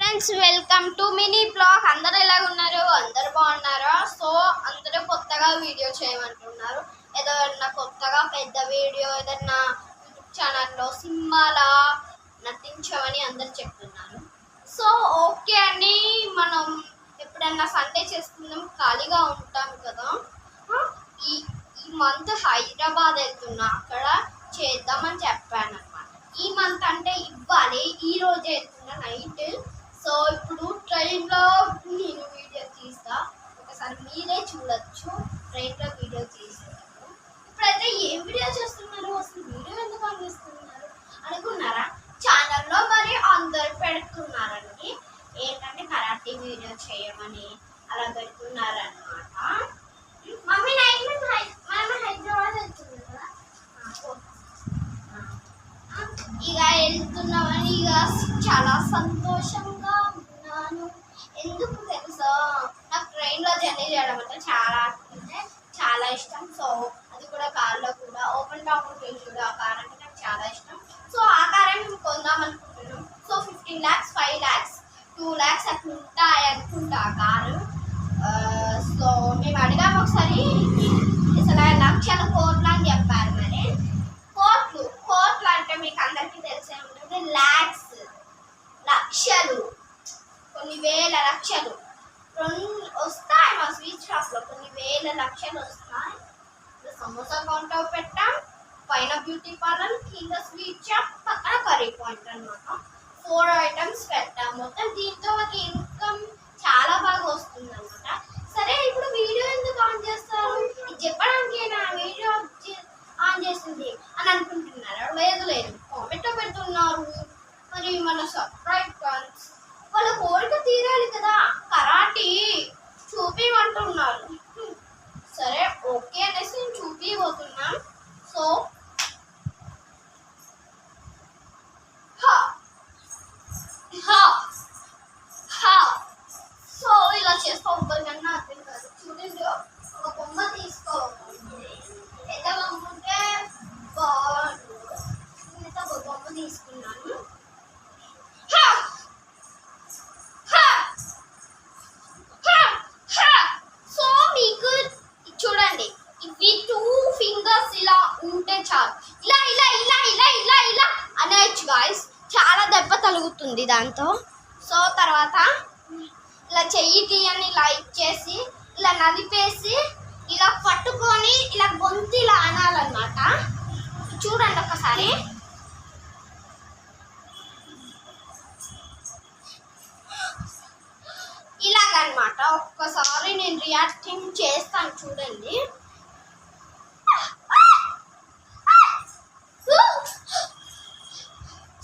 Friends, welcome to mini blog. అందరూ ఎలా ఉన్నారు? అందరూ బాగున్నారా? సో అందరూ కొత్తగా వీడియో చేయమంటున్నారు. ఏదైనా కొత్తగా పెద్ద వీడియో ఏదైనా యూట్యూబ్ ఛానల్లో సినిమాలా నటించమని అందరు చెప్తున్నారు. సో ఓకే అని మనం ఎప్పుడన్నా సండే చేసుకుందాం, ఖాళీగా ఉంటాం కదా. ఈ మంత్ హైదరాబాద్ వెళ్తున్నా, అక్కడ చేద్దామని చెప్పాను అనమాట. ఈ మంత్ అంటే ఇవ్వాలి, ఈ రోజే వెళ్తున్నా నైట్. సో ఇప్పుడు ట్రైన్లో నేను వీడియో తీస్తా, ఒకసారి మీరే చూడొచ్చు. ట్రైన్లో వీడియో తీస్తాను. ఇప్పుడైతే ఏం వీడియో చేస్తున్నారు, అసలు వీడియో ఎందుకు అందిస్తున్నారు అనుకున్నారా? ఛానల్లో మరి అందరు పెడుతున్నారండి. ఏంటంటే కరాటే వీడియో చేయమని అలా పెడుతున్నారనమాట. మమ్మీ నైట్ మనం హైదరాబాద్ వెళ్తున్నాం కదా, ఇక వెళ్తున్నామని ఇక చాలా సంతోషంగా ఉన్నాను. ఎందుకు తెలుసా, నాకు ట్రైన్లో జర్నీ చేయడం అంటే చాలా ఇష్టం. సో అది కూడా కార్లో కూడా ఓపెన్ టాప్ ఉంటుంది చూడ, ఆ కార్ అంటే నాకు చాలా ఇష్టం. సో ఆ కారే మేము కొందాం అనుకుంటున్నాం. సో 15 lakhs 5 lakhs 2 lakhs అట్లా ఉంటాయి అనుకుంటా ఆ కారు. సో మేము అడిగాము ఒకసారి, అసలు లక్షల కోట్లు అని చెప్పారు. మరి కోట్లు అంటే మీకు అందరికీ తెలిసే ఉంటుంది. లక్షలు, కొన్ని వేల లక్షలు వస్తాయి. మా స్వీట్ షాప్లో కొన్ని వేల లక్షలు వస్తాయి. సమోసా కౌంటర్ పెట్టాం, పైన బ్యూటీ పార్లర్, కింద స్వీట్ షాప్, పక్కన కర్రీ పాయింట్ అనమాట. 4 items పెట్టాం. మొత్తం దీంతో మాకు ఇన్కమ్ చాలా బాగా వస్తుంది అనమాట. సరే ఇప్పుడు వీడియో ఎందుకు ఆన్ చేస్తారు, ఇది చెప్పడానికి నా వీడియో ఆన్ చేసింది అని అనుకుంటున్నారా? లేదు, కామెంట్లో పెడుతున్నారు. మరి మన సబ్స్క్రైబర్స్ వాళ్ళ కోరిక తీరాలి కదా, కరాటే చూపిమంటున్నారు. సరే ఓకే అనేసి నేను చూపిపోతున్నాం. సో సో ఇలా చేసుకోవాలి కన్నా అర్థం కాదు. చూడండి, ఒక బొమ్మ తీసుకోవాలి. పెద్ద బొమ్మ ఉంటే బాగుంటుంది. నేనైతే ఒక బొమ్మ తీసుకున్నాను. సో మీకు చూడండి, ఇవి 2 fingers ఇలా ఉంటే చాలు. ఇలా ఇలా ఇలా ఇలా ఇలా ఇలా అనేచ్చు గాయస్. చాలా దెబ్బ తలుగుతుంది దాంతో. సో తర్వాత ఇలా చెయ్యి తీయని ఇలా ఇచ్చేసి ఇలా నలిపేసి ఇలా పట్టుకొని ఇలా గొంతు ఇలా అనాలన్నమాట. చూడండి ఒకసారి. ఇలాగనమాట. ఒక్కసారి నేను రియాక్టింగ్ చేస్తాను చూడండి.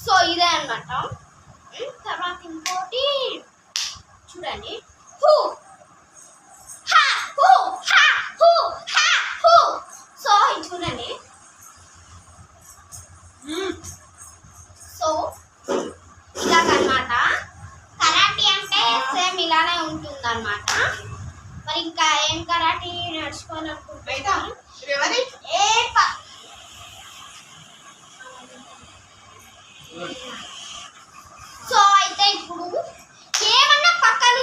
సో ఇదే అనమాట. తర్వాత ఇంకోటి చూడండి. సో ఇది చూడండి. సో ఇలాగనమాట. కరాటే అంటే సేమ్ ఇలానే ఉంటుంది అనమాట. మరి ఇంకా ఏం కరాటే నడుచుకోవాలనుకుంటున్నాను. సో అయితే ఇప్పుడు ఏమన్నా పక్కన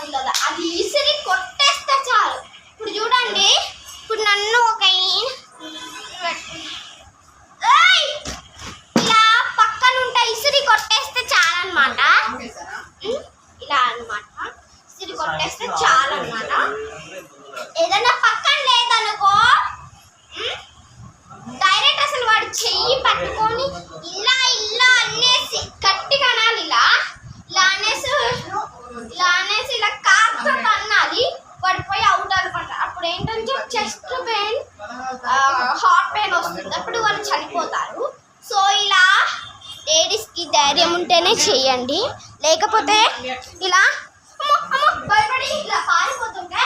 ఉండదు, అది ఇసిరి కొట్టేస్తే చాలు. ఇప్పుడు చూడండి, ఇప్పుడు నన్ను ఒక ఇలా పక్కన ఉంటే ఇసిరి కొట్టేస్తే చాలు అనమాట. ఇలా అనమాట, ఇసిరి కొట్టేస్తే చాలు అనమాట. ఏదైనా పక్కన లేదనుకో, డైరెక్ట్ అసలు వాడు చెయ్యి పట్టుకొని ఇలా ఇలా అనేసి గట్టిగా అనాలి. ఇలా అనేసి ఇలా కాస్త అన్నాలి. పడిపోయి అవుట్ అనమాట. అప్పుడు ఏంటంటే చెస్ట్ పెయిన్, హార్ట్ పెయిన్ వస్తుంది. అప్పుడు వాళ్ళు చనిపోతారు. సో ఇలా లేడీస్కి ధైర్యం ఉంటేనే చెయ్యండి, లేకపోతే ఇలా భయపడి ఇలా పారిపోతుంటే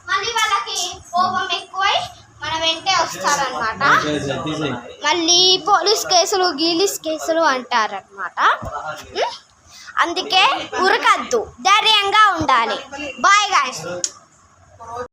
మళ్ళీ వాళ్ళకి కోపం ఎక్కువై మన వెంటే వస్తారనమాట. మళ్ళీ పోలీస్ కేసులు గీలీస్ కేసులు అంటారనమాట. అందుకే ఉరకద్దు, ధైర్యంగా ఉండాలి. Bye guys.